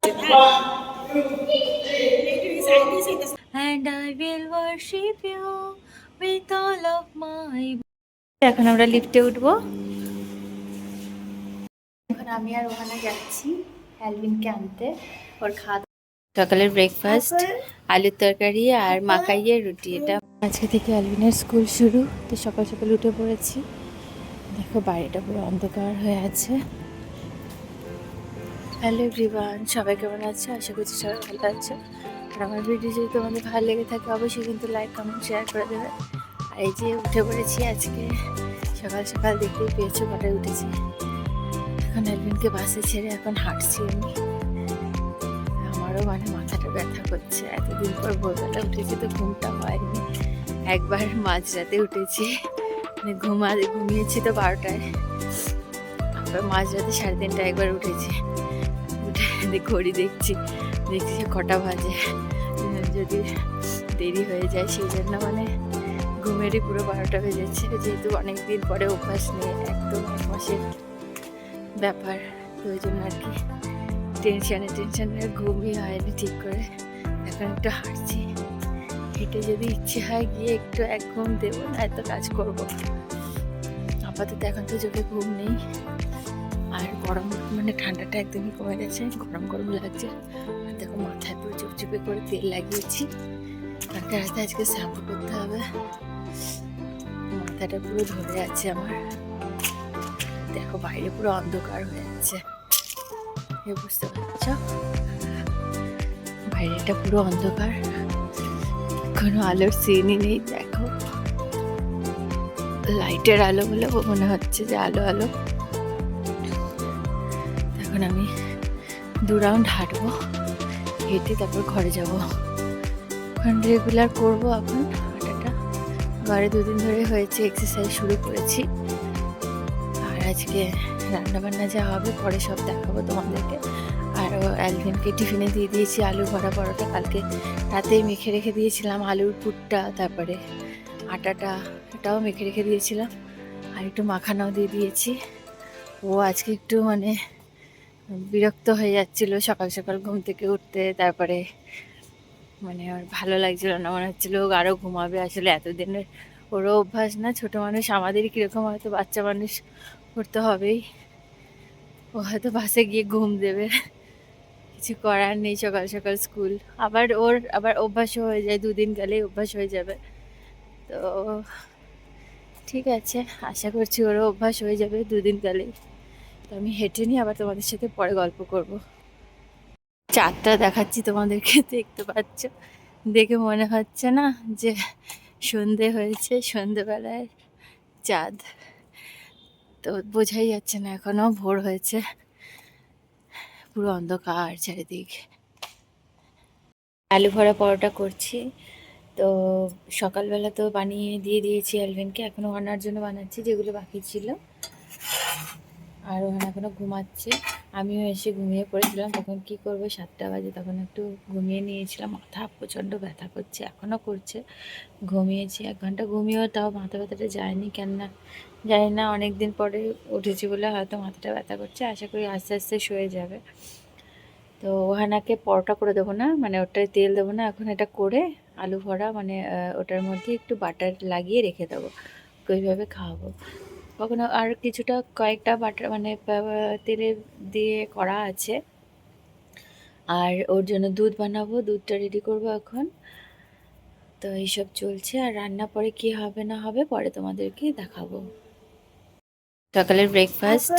And I will worship you with all of my. এখন আমরা লিফটে উঠবো। এখন আমি আর ওখানে যাচ্ছি অ্যালভিনকে আনতে, ওর খাওয়া। সকালের ব্রেকফাস্ট আলুর তরকারি আর মাকাইয়ের রুটি। এটা আজকে থেকে অ্যালভিনের স্কুল শুরু, তো সকাল সকাল উঠে পড়েছি। দেখো বাড়িটা পুরো অন্ধকার হয়ে আছে। হ্যালো এভরিওয়ান, সবাই কেমন আছে? আশা করছি সবাই ভালো আছে। আর আমার ভিডিও যদি তোমাদের ভালো লেগে থাকে অবশ্যই কিন্তু লাইক কমেন্ট শেয়ার করে দেবে। আর এই যে উঠে পড়েছি আজকে সকাল সকাল, দেখতেই পেয়েছো কটায় উঠেছি। এখন অ্যালভিনকে বাসে ছেড়ে এখন হাঁটছি আমি। আমারও মানে মাথাটা ব্যথা করছে, এতদিন পর ভোরবেলা উঠেছি তো ঘুমটা হয়নি। একবার মাঝরাতে উঠেছি, মানে ঘুমিয়েছি তো 12টায়, আবার মাঝরাতে 3:30টায় একবার উঠেছি। উঠে ঘড়ি দেখছি যে কটা বাজে, যদি দেরি হয়ে যায় সেই জন্য মানে ঘুমেরই পুরো 12টা হয়ে যাচ্ছে। যেহেতু অনেকদিন পরে অভ্যাস নিয়ে একদম 1 মাসের ব্যাপার, তো ওই জন্য আর কি টেনশনে ঘুমই হয়নি ঠিক করে। এখন একটু হাঁটছি, হেঁটে যদি ইচ্ছে হয় গিয়ে একটু এক ঘুম দেবো, না এত কাজ করবো। আপাতত এখন তো চোখে ঘুম নেই। আর গরম মানে ঠান্ডাটা একদমই কমে গেছে, গরম গরম লাগছে। আর দেখো মাথায় পুরো চুপচুপে করে তেল লাগিয়েছি, হাতে হাতে আজকে শ্যাম্পু করতে হবে। মাথাটা পুরো ধরে আছে আমার। দেখো বাইরে পুরো অন্ধকার হয়ে যাচ্ছে, বুঝতে পারছো? বাইরেটা পুরো অন্ধকার, কোনো আলোর সিনই নেই। দেখো লাইটের আলো বলে মনে হচ্ছে যে আলো আলো। এখন আমি 2 রাউন্ড হাঁটবো, হেঁটে তারপর ঘরে যাব। এখন রেগুলার করবো এখন হাঁটাটা। ঘরে 2 দিন ধরে হয়েছে, এক্সারসাইজ শুরু করেছি। আর আজকে রান্নাবান্না যা হবে পরে সব দেখাবো তোমাদেরকে। আর অ্যালভিনকে টিফিনে দিয়ে দিয়েছি আলু ভরা পরোটা, কালকে রাতেই মেখে রেখে দিয়েছিলাম। আলুর পুরটা, তারপরে আটাটা, এটাও মেখে রেখে দিয়েছিলাম। আর একটু মাখানাও দিয়ে দিয়েছি। ও আজকে একটু মানে বিরক্ত হয়ে যাচ্ছিল সকাল সকাল ঘুম থেকে উঠতে, তারপরে মানে ওর ভালো লাগছিল না, মনে হচ্ছিল ও আরও ঘুমাবে। আসলে এতদিনের ওরও অভ্যাস না, ছোটো মানুষ আমাদেরই কীরকম হয়তো বাচ্চা মানুষ করতে হবেই। ও হয়তো বাসে গিয়ে ঘুম দেবে, কিছু করার নেই। সকাল সকাল স্কুল, আবার অভ্যাসও হয়ে যায়, 2 দিন গেলেই অভ্যাস হয়ে যাবে। তো ঠিক আছে, আশা করছি ওরও অভ্যাস হয়ে যাবে 2 দিন গেলেই। তো আমি হেঁটে নিই, আবার তোমাদের সাথে পরে গল্প করব। চাঁদটা দেখাচ্ছি তোমাদেরকে, দেখতে পাচ্ছ? দেখে মনে হচ্ছে না যে সন্ধে হয়েছে? সন্ধেবেলায় চাঁদ, তো বোঝাই যাচ্ছে না এখনো ভোর হয়েছে, পুরো অন্ধকার চারিদিক। আলু ভরা পরোটা করছি, তো সকালবেলা তো বানিয়ে দিয়ে দিয়েছি অ্যালভিনকে, এখনও আনার জন্য বানাচ্ছি যেগুলো বাকি ছিল। আর ওখানে এখনও ঘুমাচ্ছে, আমিও এসে ঘুমিয়ে পড়েছিলাম। তখন কি করব, 7টা বাজে, তখন একটু ঘুমিয়ে নিয়েছিলাম। মাথা প্রচণ্ড ব্যথা করছে, এখনও করছে। ঘুমিয়েছি 1 ঘন্টা, ঘুমিয়েও তাও মাথা ব্যথাটা যায়নি। কেননা জানি না, অনেক দিন পরে উঠেছি বলে হয়তো মাথাটা ব্যথা করছে। আশা করি আস্তে আস্তে শুয়ে যাবে। তো ওহানাকে পরোটা করে দেবো না, মানে ওটায় তেল দেবো না এখন, এটা করে আলু ভরা মানে ওটার মধ্যে একটু বাটার লাগিয়ে রেখে দেবো, ওইভাবে খাওয়াবো। কখনো আর কিছুটা কয়েকটা বাটার মানে তেলে দিয়ে করা আছে। আর ওর জন্য দুধ বানাবো, দুধটা রেডি করবো এখন। তো এইসব চলছে, আর রান্না পরে কি হবে না হবে পরে তোমাদেরকে দেখাবো। সকালের ব্রেকফাস্ট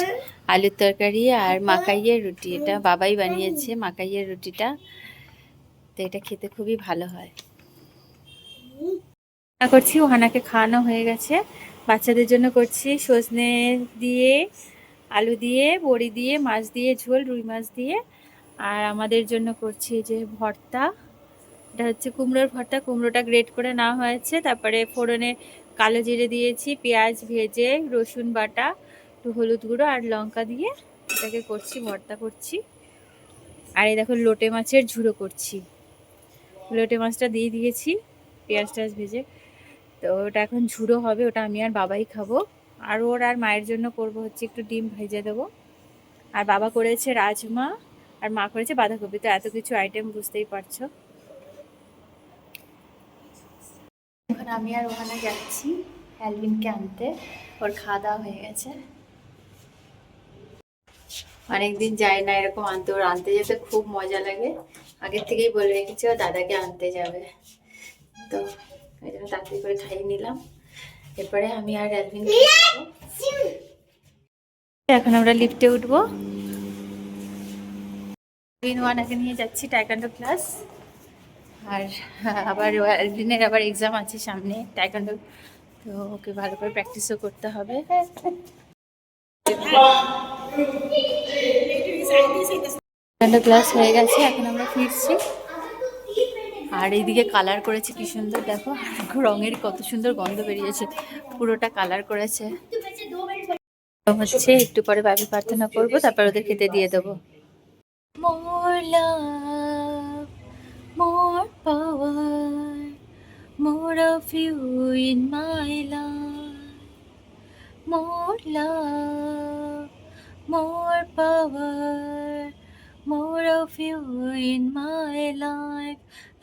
আলুর তরকারি আর মাকাইয়ের রুটি, এটা বাবাই বানিয়েছে মাকাইয়ের রুটিটা, তো এটা খেতে খুবই ভালো হয়। রান্না করছি, ওহানাকে খাওয়ানো হয়ে গেছে। বাচ্চাদের জন্য করছি সজনে দিয়ে, আলু দিয়ে, বড়ি দিয়ে, মাছ দিয়ে ঝোল, রুই মাছ দিয়ে। আর আমাদের জন্য করছি যে ভর্তা, এটা হচ্ছে কুমড়োর ভর্তা। কুমড়োটা গ্রেট করে নেওয়া হয়েছে, তারপরে ফোড়নে কালো জিরে দিয়েছি, পেঁয়াজ ভেজে, রসুন বাটা, একটু হলুদ গুঁড়ো আর লঙ্কা দিয়ে এটাকে করছি, ভর্তা করছি। আর এই দেখো লোটে মাছের ঝুড়ো করছি, লোটে মাছটা দিয়ে দিয়েছি পেঁয়াজ টাজ ভেজে। তো ওটা এখন ঝুড়ো হবে, ওটা আমি আর বাবাই খাবো। আর মায়ের জন্য করব হচ্ছে একটু ডিম ভেজে দেবো। আর বাবা করেছে রাজমা আর মা করেছে বাঁধাকপি। তো এত কিছু আইটেম বুঝতেই পারছো। এখন আমি আর ওখানে যাচ্ছি অ্যালভিনকে আনতে। ওর খাওয়া দাওয়া হয়ে গেছে। অনেকদিন যাই না এরকম আনতে, ওর আনতে যেতে খুব মজা লাগে। আগের থেকেই বলে রেখেছি ও দাদাকে আনতে যাবে, তো ওই জন্য তাড়াতাড়ি করে খাইয়ে নিলাম। এরপরে আমি আর অ্যালভিন এখন আমরা লিফটে উঠবো। ওয়ানাকে নিয়ে যাচ্ছি টাইকান্ডো ক্লাস। আর আবার অ্যালভিনের আবার এক্সাম আছে সামনে টাইকান্ডো, তো ওকে ভালো করে প্র্যাকটিসও করতে হবে। টাইকান্ডো ক্লাস হয়ে গেছে, এখন আমরা ফিরছি। আর এইদিকে কালার করেছে কি সুন্দর, দেখো রঙের কত সুন্দর গন্ধ বেরিয়েছে, পুরোটা কালার করেছে। হচ্ছে একটু পরে বাইবেল প্রার্থনা করবো, তারপর ওদের খেতে দিয়ে দেবো। More love, more power, more of you in my life. More love, more power, more of you in my life.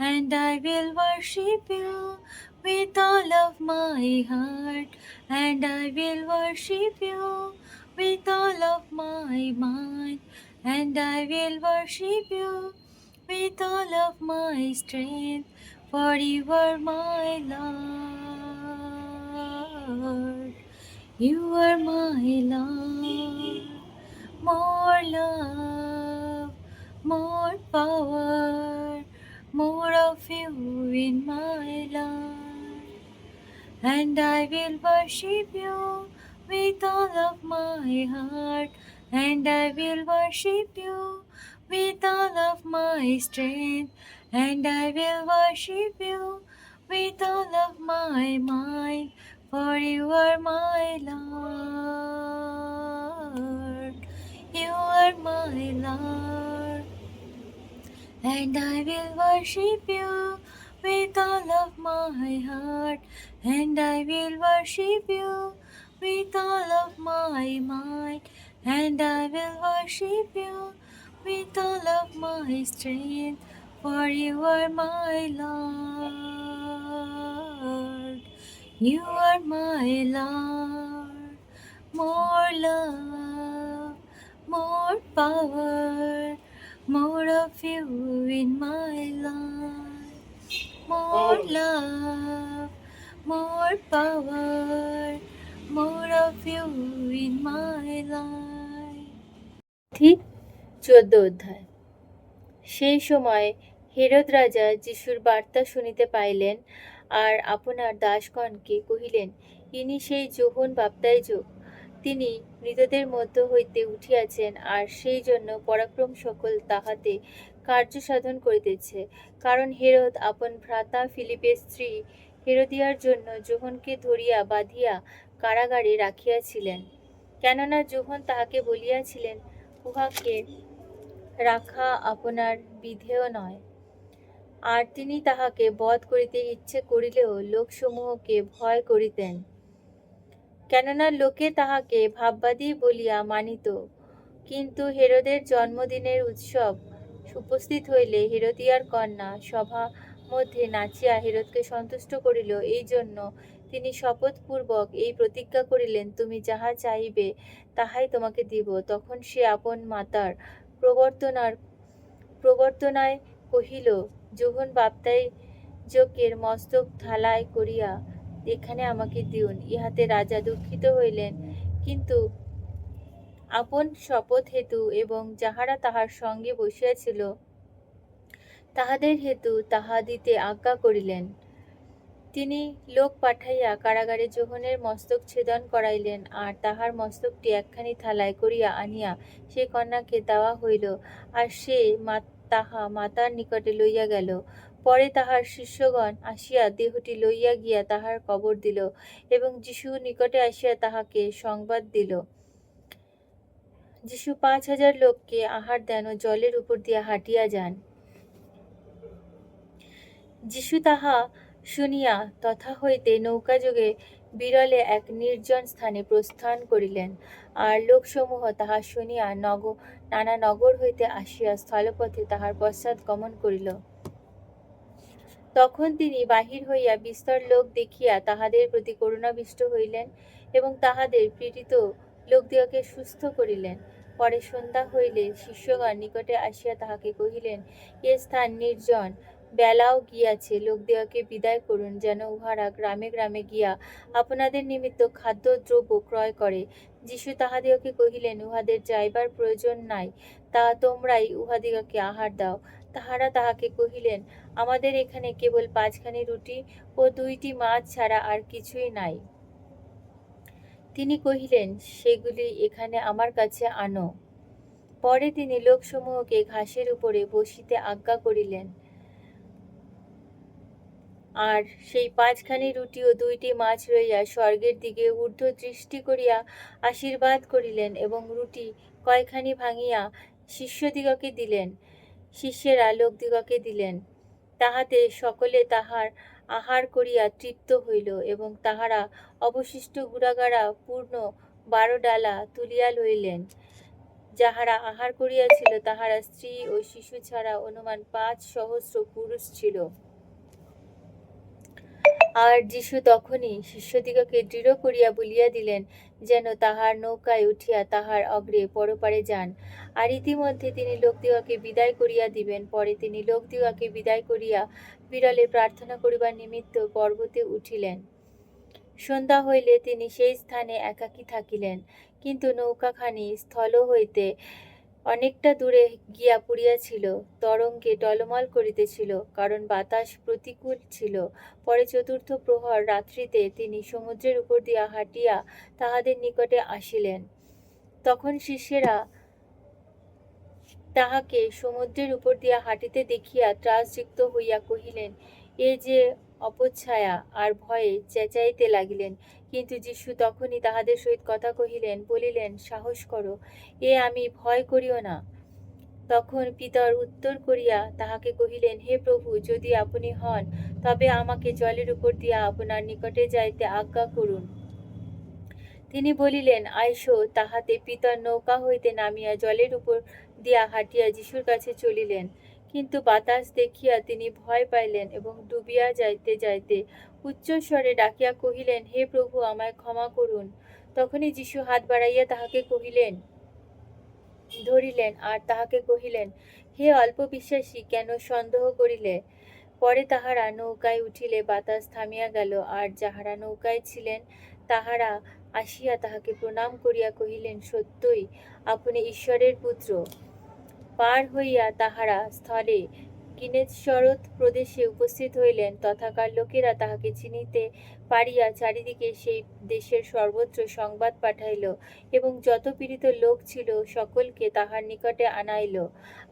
And I will worship you with all of my heart. And I will worship you with all of my mind. And I will worship you with all of my strength. For you are my Lord. You are my Lord. More love, more power, more of you in my life. And I will worship you with all of my heart. And I will worship you with all of my strength. And I will worship you with all of my mind. For you are my Lord. You are my Lord. And I will worship you with all of my heart. And I will worship you with all of my mind. And I will worship you with all of my strength. For you are my Lord. You are my Lord. More love, more power, more of you in my life. More love, more power, more of you in my life. ঠিক 14 অধ্যায়। সেই সময় Herod রাজা যিশুর বার্তা শুনিতে পাইলেন, আর আপনার দাসগণকে কহিলেন, ইনি সেই যোহন বাপ্তাইজক, তিনি মৃতদের মধ্য হইতে উঠিয়াছেন, আর সেই জন্য পরাক্রম সকল তাহাতে কার্য সাধন করিতেছে। কারণ হেরোদ আপন ভ্রাতা ফিলিপের স্ত্রী হেরোদিয়ার জন্য যোহনকে ধরিয়া বাঁধিয়া কারাগারে রাখিয়াছিলেন। কেননা যোহন তাহাকে বলিয়াছিলেন, উহাকে রাখা আপনার বিধেয় নয়। আর তিনি তাহাকে বধ করিতে ইচ্ছে করিলেও লোকসমূহকে ভয় করিতেন, কেননা লোকে তাহাকে ভাববাদী বলিয়া মানিত। কিন্তু হেরোদের জন্মদিনের উৎসব উপস্থিত হইলে হেরোদিয়ার কন্যা সভা মধ্যে নাচিয়া হেরোদকে সন্তুষ্ট করিল। এই জন্য তিনি শপথপূর্বক এই প্রতিজ্ঞা করিলেন, তুমি যাহা চাইবে তাহাই তোমাকে দিব। তখন সে আপন মাতার প্রবর্তনায় কহিল, যোহন বাপ্তাইজকের মস্তক থালায় করিয়া এখানে আমাকে দিউন। ইহাতে রাজা দুঃখিত হইলেন, কিন্তু আপন শপথ হেতু এবং যাহারা তাহার সঙ্গে বসিয়াছিল তাহাদের হেতু তাহা দিতে আজ্ঞা করিলেন। তিনি লোক পাঠাইয়া কারাগারে যোহনের মস্তক ছেদন করাইলেন, আর তাহার মস্তকটি একখানি থালায় করিয়া আনিয়া সেই কন্যাকে দেওয়া হইল, আর সে তাহা মাতার নিকটে লইয়া গেল। পরে তাহার শিষ্যগণ আসিয়া দেহটি লইয়া গিয়া তাহার কবর দিল, এবং যিশু নিকটে আসিয়া তাহাকে সংবাদ দিল। যিশু 5,000 লোককে আহার দেন ও জলের উপর দিয়া হাঁটিয়া যান। যিশু তাহা শুনিয়া তথা হইতে নৌকাযোগে বিরলে এক নির্জন স্থানে প্রস্থান করিলেন। আর লোকসমূহ তাহা শুনিয়া নানা নগর হইতে আসিয়া স্থলপথে তাহার পশ্চাৎ গমন করিল। তখন তিনি বাহির হইয়া বিস্তর লোক দেখিয়া তাহাদের প্রতি করুণাবিষ্ট হইলেন এবং তাহাদের পীড়িত লোকদিগকে সুস্থ করিলেন। পরে সন্ধ্যা হইলে শিষ্যগণ নিকটে আসিয়া তাহাকে কহিলেন, এ স্থান নির্জন, বেলাও গিয়াছে, লোকদিগকে বিদায় করুন, যেন উহারা গ্রামে গ্রামে গিয়া আপনাদের নিমিত্ত খাদ্যদ্রব্য ক্রয় করে। যীশু তাহাদিগকে কহিলেন, উহাদের যাইবার প্রয়োজন নাই, তা তোমরাই উহাদিগকে আহার দাও। তাহারা তাহাকে কহিলেন, আমাদের এখানে কেবল 5খানি রুটি ও 2টি মাছ ছাড়া আর কিছুই নাই। তিনি কহিলেন, সেগুলি এখানে আমার কাছে আনো। পরে তিনি লোকসমূহকে ঘাসের উপরে বসিতে আজ্ঞা করিলেন, আর সেই 5খানি রুটি ও 2টি মাছ লইয়া স্বর্গের দিকে ঊর্ধ্ব দৃষ্টি করিয়া আশীর্বাদ করিলেন এবং রুটি কয়খানি ভাঙিয়া শিষ্যদিগকে দিলেন, শিষ্যেরা লোকদিগকে দিলেন। তাহাতে সকলে তাহার আহার করিয়া তৃপ্ত হইল এবং তাহারা অবশিষ্ট গুড়াগাড়া পূর্ণ 12 ডালা তুলিয়া লইলেন। যাহারা আহার করিয়াছিল তাহারা স্ত্রী ও শিশু ছাড়া অনুমান 5,000 পুরুষ ছিল। আর যীশু তখনই শিষ্যদিগকে দৃঢ় করিয়া বলিয়া দিলেন, যেন তাহার নৌকায় উঠিয়া তাহার অগ্রে পরপারে যান। আর ইতিমধ্যে তিনি লোকদিগকে বিদায় করিয়া দিবেন। পরে তিনি লোকদিগকে বিদায় করিয়া বিরলে প্রার্থনা করিবার নিমিত্ত পর্বতে উঠিলেন। সন্ধ্যা হইলে তিনি সেই স্থানে একাকী থাকিলেন, কিন্তু নৌকাখানি স্থল হইতে অনেকটা দূরে গিয়া পড়িয়াছিল, তরঙ্গে টলমল করিতেছিল, কারণ বাতাস প্রতিকূল ছিল। পরে চতুর্থ প্রহর রাত্রিতে তিনি সমুদ্রের উপর দিয়া হাঁটিয়া তাহাদের নিকটে আসিলেন। তখন শিষ্যেরা তাহাকে সমুদ্রের উপর দিয়া হাঁটিতে দেখিয়া ত্রাসযুক্ত হইয়া কহিলেন, এ যে অপচ্ছায়া, আর ভয়ে চেঁচাইতে লাগিলেন। কিন্তু যীশু তখনই তাহাদের সহিত কথা কহিলেন, বলিলেন, সাহস করো, এ আমি, ভয় করিও না। তখন পিতর উত্তর করিয়া তাহাকে কহিলেন, হে প্রভু, যদি আপনি হন, তবে আমাকে জলের উপর দিয়া আপনার নিকটে যাইতে আজ্ঞা করুন। তিনি বলিলেন, আইসো। তাহাতে পিতর নৌকা হইতে নামিয়া জলের উপর দিয়া হাঁটিয়া যীশুর কাছে চলিলেন। কিন্তু বাতাস দেখিয়া তিনি ভয় পাইলেন এবং ডুবিয়া যাইতে যাইতে উচ্চস্বরে ডাকিয়া কহিলেন, হে প্রভু, আমায় ক্ষমা করুন। তখনই যীশু হাত বাড়াইয়া তাহাকে ধরিলেন আর তাহাকে কহিলেন, হে অল্প বিশ্বাসী, কেন সন্দেহ করিলে? পরে তাহারা নৌকায় উঠিলে বাতাস থামিয়া গেল, আর যাহারা নৌকায় ছিলেন তাহারা আসিয়া তাহাকে প্রণাম করিয়া কহিলেন, সত্যই আপনি ঈশ্বরের পুত্র। পার হইয়া তাহারা স্থলে গিনেসরত প্রদেশে উপস্থিত হইলেন। তথাকার লোকেরা তাহাকে চিনিতে পারিয়া চারিদিকে সেই দেশের সর্বত্র সংবাদ পাঠাইল এবং যত পীড়িত লোক ছিল সকলকে তাহার নিকটে আনাইল,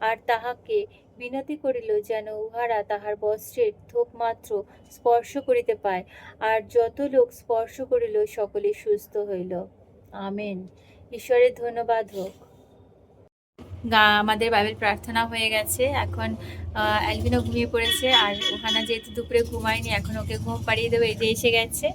আর তাহাকে বিনতি করিল যেন উহারা তাহার বস্ত্রের থোপ মাত্র স্পর্শ করিতে পায়। আর যত লোক স্পর্শ করিল সকলে সুস্থ হইল। আমেন। ঈশ্বরের ধন্যবাদ হোক। আমাদের বাইবেল প্রার্থনা হয়ে গেছে। এখন অ্যালভিনো ঘুমিয়ে পড়েছে, আর ওখানে যেহেতু দুপুরে ঘুমায়নি, এখন ওকে ঘুম পাড়িয়ে দেবো। এই যে এসে গেছে,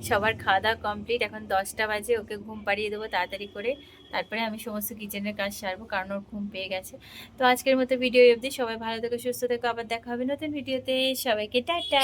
সবার খাওয়া দাওয়া কমপ্লিট, এখন 10টা বাজে। ওকে ঘুম পাড়িয়ে দেবো তাড়াতাড়ি করে, তারপরে আমি সমস্ত কিচেনের কাজ সারবো, কারণ ওর ঘুম পেয়ে গেছে। তো আজকের মতো ভিডিও অবধি। সবাই ভালো থেকো, সুস্থ থেকো, আবার দেখা হবে নতুন ভিডিওতে। সবাইকে টাটা।